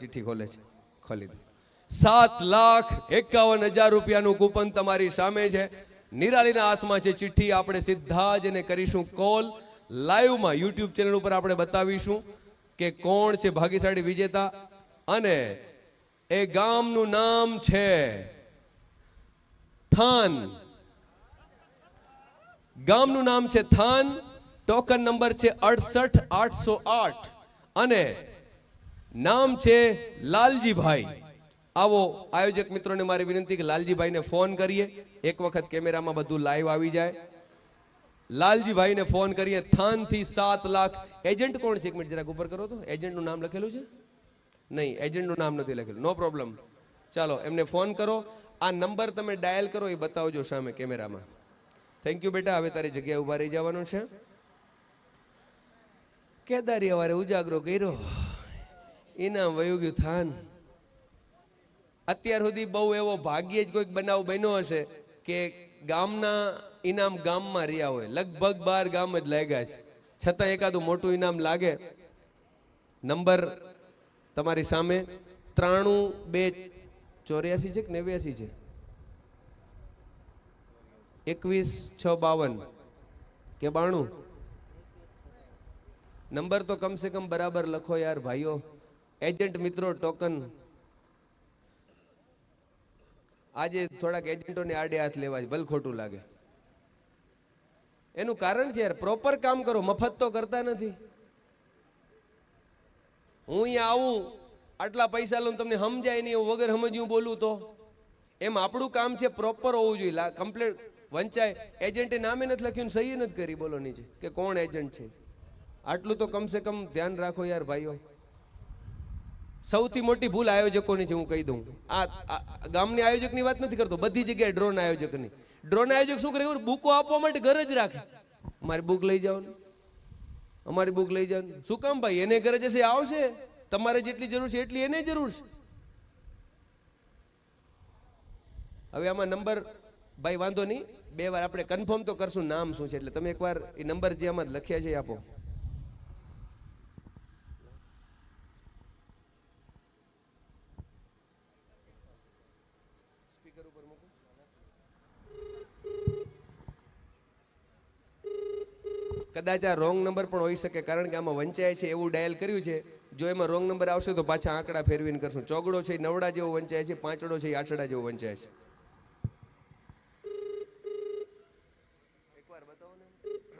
ચિઠ્ઠી ખોલે છે, ખોલી દો. 7,51,000 રૂપિયાનું કૂપન તમારી સામે છે. નિરાલીના હાથમાં છે ચિઠ્ઠી. આપણે સીધા જ એને કરીશું કોલ. લાઈવમાં યુટ્યુબ ચેનલ ઉપર આપણે બતાવીશું કે કોણ છે ભાગ્યશાળી વિજેતા. અને એ ગામનું નામ છે થાન. ગામનું નામ છે થાન. ટોકન નંબર છે 68,808 અને નામ છે લાલજીભાઈ. આવો આયોજક મિત્રોને મારી વિનંતી કે લાલજીભાઈને ફોન કરીએ. એક વખત કેમેરામાં બધું લાઈવ આવી જાય. લાલજીભાઈને ફોન કરીએ. થાનથી 7 લાખ. એજન્ટ કોણ છે? એક મિનિટ જરાક ઉપર કરો તો. એજન્ટનું નામ લખેલું છે? નહીં, એજન્ટનું નામ નથી લખેલું. નો પ્રોબ્લેમ. ચાલો એમને ફોન કરો. આ નંબર તમે ડાયલ કરો એ બતાવજો સામે કેમેરામાં. થેન્ક યુ બેટા. હવે તારી જગ્યાએ ઊભા રહી જવાનું છે. કેદારી અવારે ઉજાગરો કર્યો, ઇનામ વયું ગયું થાન. અત્યાર સુધી બહુ એવો ભાગ્યે જ કોઈક બનાવ બન્યો હશે કે ગામના ઇનામ ગામમાં રહ્યા હોય. લગભગ 12 ગામ જ લાગ્યા છે, છતાં એકાદું મોટું ઇનામ લાગે. નંબર તમારી સામે 93,284 છે કે 89 છે? 21,652 કે 92? નંબર તો કમ સે કમ બરાબર લખો યાર ભાઈઓ. એજન્ટ મિત્રો ટોકન આજે થોડાક એજન્ટોને આડે હાથ લેવા છે, ભલે ખોટું લાગે. એનું કારણ છે યાર, પ્રોપર કામ કરો. મફત તો કરતા નથી. હું અહીંયા આવું, આટલા પૈસા લઉં, તમને સમજાય નહીં, હું વગર સમજ્યું બોલું તો એમ આપણું કામ છે પ્રોપર હોવું જોઈએ. કમ્પ્લેટ વંચાય. એજન્ટે નામે નથી લખ્યું, સહી નથી કરી. બોલો નીચે કે કોણ એજન્ટ છે. આટલું તો કમ સે કમ ધ્યાન રાખો યાર ભાઈઓ. સૌથી મોટી ભૂલ આયોજકોની છે, હું કહી દઉં. આ ગામની આયોજકની વાત નથી કરતો, બધી જગ્યાએ ડ્રોન આયોજકની. ડ્રોન આયોજક શું કરે? બુકો આપવા માટે ઘર જ રાખે. અમારી બુક લઈ જાઓ ને, અમારી બુક લઈ જાઓ. શું કામ ભાઈ? એને ઘરે જશે, આવશે. તમારે જેટલી જરૂર છે એટલી એને જરૂર છે. હવે આમાં નંબર ભાઈ વાંધો નહીં, 2 વાર આપણે કન્ફર્મ તો કરશું નામ શું છે. એટલે તમે એકવાર એ નંબર જે આમાં લખ્યા છે એ આપો. કદાચ આ રોંગ નંબર પણ હોઈ શકે, કારણ કે આમાં વંચાય છે એવું ડાયલ કર્યું છે. જો એમાં રોંગ નંબર આવશે તો પાછા આંકડા ફેરવીને કરશું. ચોગડો છે નવડા જેવો વંચાય છે, પાંચડો છે આઠડા જેવો વંચાય છે.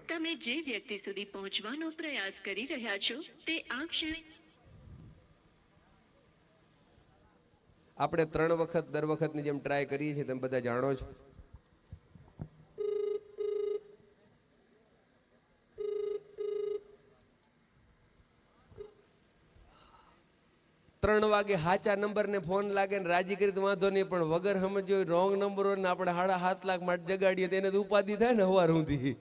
તમે જે વ્યક્તિ સુધી પહોંચવાનો પ્રયાસ કરી રહ્યા છો તે આ ક્ષણે. આપણે 3 વખત દર વખતની જેમ ટ્રાય કરીએ છીએ, તમે બધા જાણો છો. ત્રણ વાગે હાચા નંબર ને ફોન લાગે ને રાજી કરી તો વાંધો નહીં, પણ વગર સમજો રોંગ નંબરો ને આપણે 7.5 લાખ માટે જગાડીએ તો એને તો ઉપાધિ થાય ને હવાર સુધી.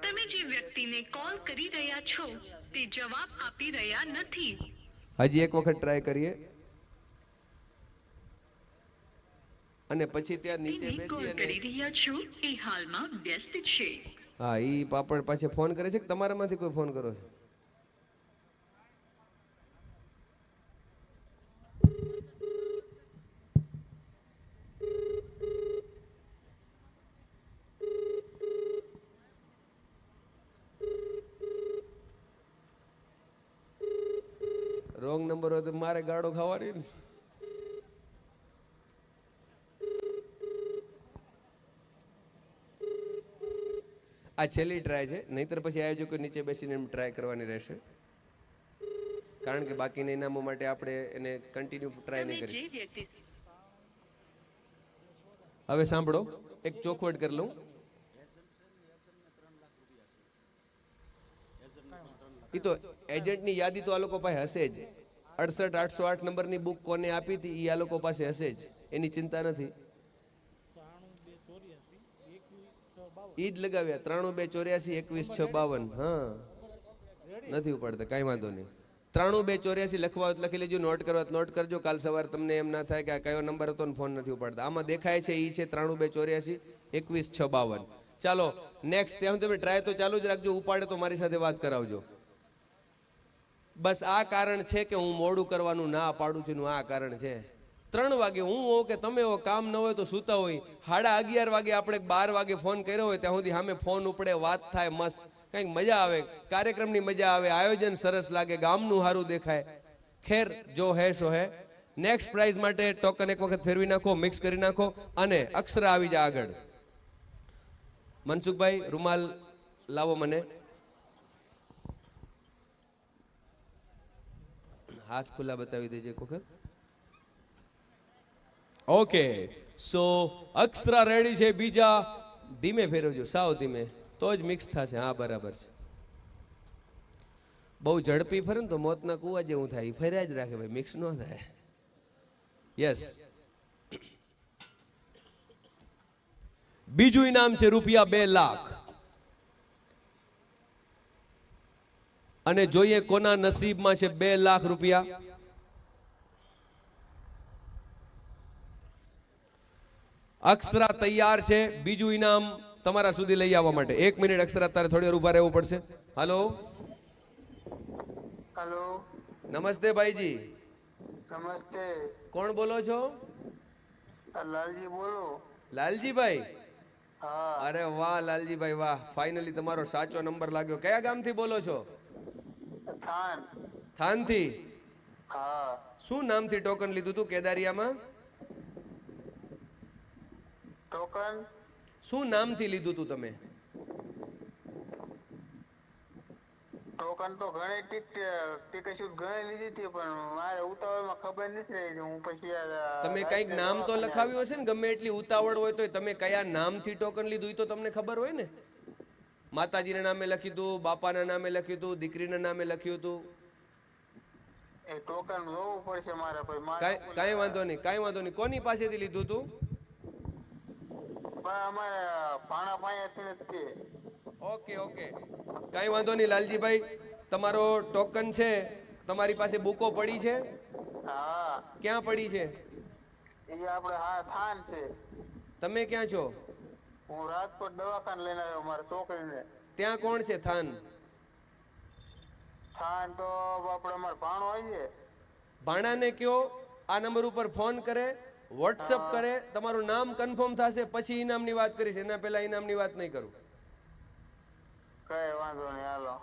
તમે જે વ્યક્તિને કોલ કરી રહ્યા છો તે જવાબ આપી રહ્યા નથી. હજી એક વખત ટ્રાય કરીએ અને પછી ત્યાં નીચે બેસી કરી રહ્યા છો એ હાલમાં વ્યસ્ત છે. હા, ઈ પાપડ પાછે ફોન કરે છે કે તમારામાંથી કોઈ ફોન કરો છો? રોંગ નંબર હોય તો મારે ગાડો ખાવાની ને. આ છેલ્લી ટ્રાય છે, નહીતર પછી આયોજકો નીચે બેસીને એમ ટ્રાય કરવાની રહેશે, કારણ કે બાકીના ઇનામો માટે આપણે એને કન્ટિન્યુ ટ્રાય નહીં કરી. હવે સાંભળો, એક ચોખવટ કરી લઉં. એ તો એજન્ટની યાદી તો આ લોકો પાસે હશે જ. 68,808 નંબરની બુક કોને આપી હતી એ આ લોકો પાસે હશે જ, એની ચિંતા નથી. ઈ જ લગાવ્યા 93,284,21,652. હા, નથી ઉપાડતા, કાંઈ વાંધો નહીં. 93 284 લખવા હોય તો લખી લેજો, નોટ કરવા હોય તો નોટ કરજો. કાલ સવારે તમને એમ ના થાય કે આ કયો નંબર હતો ને ફોન નથી ઉપાડતા. આમાં દેખાય છે એ છે 93 284 21 652. ચાલો નેક્સ્ટ. ત્યાં તમે ટ્રાય તો ચાલુ જ રાખજો, ઉપાડે તો મારી સાથે વાત કરાવજો. બસ આ કારણ છે કે હું મોડું કરવાનું ના પાડું છું, આ કારણ છે. 3 વાગે હું હો કે તમે હો, કામ ન હોય તો સૂતા હોય. 11:30 વાગે આપણે 12 વાગે ફોન કર્યો હોય ત્યાં સુધી સામે ફોન ઉપડે, વાત થાય, મસ્ત કંઈક મજા આવે, કાર્યક્રમની મજા આવે, આયોજન સરસ લાગે, ગામનું સારું દેખાય. ખેર જો હે સો હે. નેક્સ્ટ પ્રાઇઝ માટે ટોકન એક વખત ફેરવી નાખો, મિક્સ કરી નાખો અને અક્ષરા આવી જાય આગળ. મનસુખભાઈ રૂમાલ લાવો મને. હાથ ખુલ્લા બતાવી દેજે એક વખત. ઓકે, સો અક્ષરા રેડી છે. બીજા ધીમે ફેરવજો, સાવ ધીમે, તો જ મિક્સ થશે. હા બરાબર છે. બહુ ઝડપી ફરે ને તો મોતના કુવા જેવું થાય, ફર્યા જ રાખે ભાઈ, મિક્સ ન થાય. યસ. બીજું ઇનામ છે રૂપિયા 2 લાખ. અને જોઈએ કોના નસીબમાં છે 2 લાખ રૂપિયા. અક્ષરા તૈયાર છે બીજું ઇનામ તમારા સુધી લઈ આવવા માટે. 1 મિનિટ અક્ષરા, તારે થોડી વાર ઉભા રહેવું પડશે. હાલો हेलो નમસ્તે ભાઈજી. नमस्ते કોણ બોલો છો? लालजी बोलो લાલજીભાઈ. हाँ અરે વાહ લાલજીભાઈ વાહ, ફાઇનલી તમારો સાચો નંબર લાગ્યો. કયા ગામથી બોલો છો? थान થાનથી. हाँ શું નામથી ટોકન લીધું તું કેદારિયામાં? टोकन શું નામથી લીધું તું તમે? ટોકન તો ઘણી ટીકે શૂટ ઘણી લીધી હતી પણ મારે ઉતાવળમાં ખબર નથી રહી. હું પછી તમે કઈક નામ તો લખાવ્યું હશે ને, ગમે એટલી ઉતાવળ હોય તો તમે કયા નામથી ટોકન લીધું એ તો તમને ખબર હોય ને. માતાજીના નામે લખ્યું હતું, બાપાના નામે લખ્યું હતું, દીકરીના નામે લખ્યું હતું. એ ટોકન જોવું પડશે મારે પછી કાંઈ વાંધો નહીં, કાંઈ વાંધો નહીં. કોની પાસેથી લીધું હતું? પણ અમારે ભાણા પાસેથી નથી. ઓકે ઓકે, કાંઈ વાંધો નહીં લાલજીભાઈ. તમારો ટોકન છે, તમારી પાસે બુકો પડી છે? હા ક્યાં પડી છે? એ આપણે હા થાન છે. તમે ક્યાં છો? હું રાજકોટ દવાખાને લઈને આવ્યો મારી છોકરીને. ત્યાં કોણ છે થાન? થાન તો આપણે અમારે ભાણો હોય છે. ભાણાને કયો આ નંબર ઉપર ફોન કરે, વોટ્સઅપ કરે, તમારું નામ કન્ફર્મ થશે પછી ઇનામની વાત કરીશ. એના પહેલા ઇનામની વાત નહીં કરું. કઈ વાંધો નહીં, હાલો.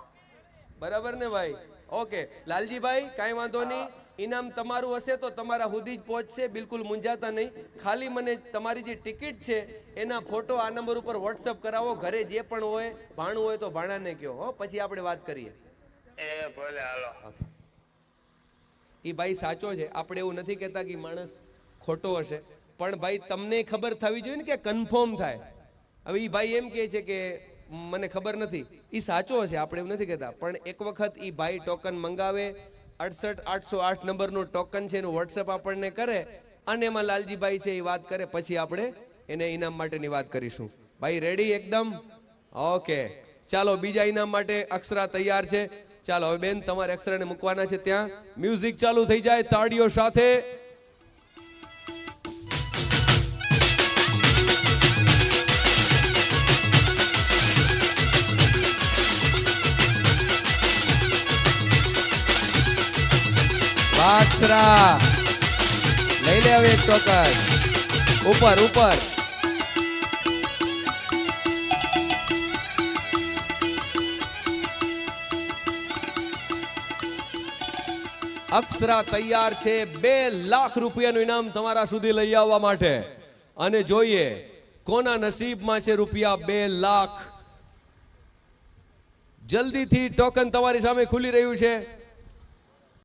બરાબર ને ભાઈ? ઓકે લાલજીભાઈ, કાંઈ વાંધો નહીં. ઇનામ તમારું હશે તો તમારા સુધી જ પહોંચશે, બિલકુલ મૂંઝાતા નહીં. ખાલી મને તમારી જે ટિકિટ છે એના ફોટો આ નંબર ઉપર વોટ્સઅપ કરાવો. ઘરે જે પણ હોય, ભાણું હોય તો ભાણાને કહો, હો, પછી આપણે વાત કરીએ. એ ભલે, હાલો. એ ભાઈ સાચો છે, આપણે એવું નથી કહેતા કે માણસ ખોટો હશે, પણ ભાઈ તમને ખબર થવી જોઈએ ને કે કન્ફર્મ થાય. હવે એ ભાઈ એમ કહે છે કે મને ખબર નથી, એ સાચો હશે, આપણે એવું નથી કહેતા. પણ એક વખત એ ભાઈ ટોકન મંગાવે, 68 808 નંબરનું ટોકન છે એનું વોટ્સઅપ આપણને કરે અને એમાં લાલજીભાઈ છે એ વાત કરે, પછી આપણે એને ઇનામ માટેની વાત કરીશું. ભાઈ રેડી એકદમ? ઓકે ચાલો, બીજા ઇનામ માટે અક્ષરા તૈયાર છે. ચાલો હવે બેન, તમારે અક્ષરાને મૂકવાના છે ત્યાં. મ્યુઝિક ચાલુ થઈ જાય તાળીઓ સાથે. અક્ષરા લઈ લે હવે એક ટોકન. ઉપર ઉપર. અક્ષરા તૈયાર છે 2 લાખ રૂપિયાનું ઇનામ તમારા સુધી લઈ આવવા માટે. અને જોઈએ કોના નસીબમાં છે રૂપિયા 2 લાખ. જલ્દીથી ટોકન તમારી સામે ખુલી રહ્યું છે.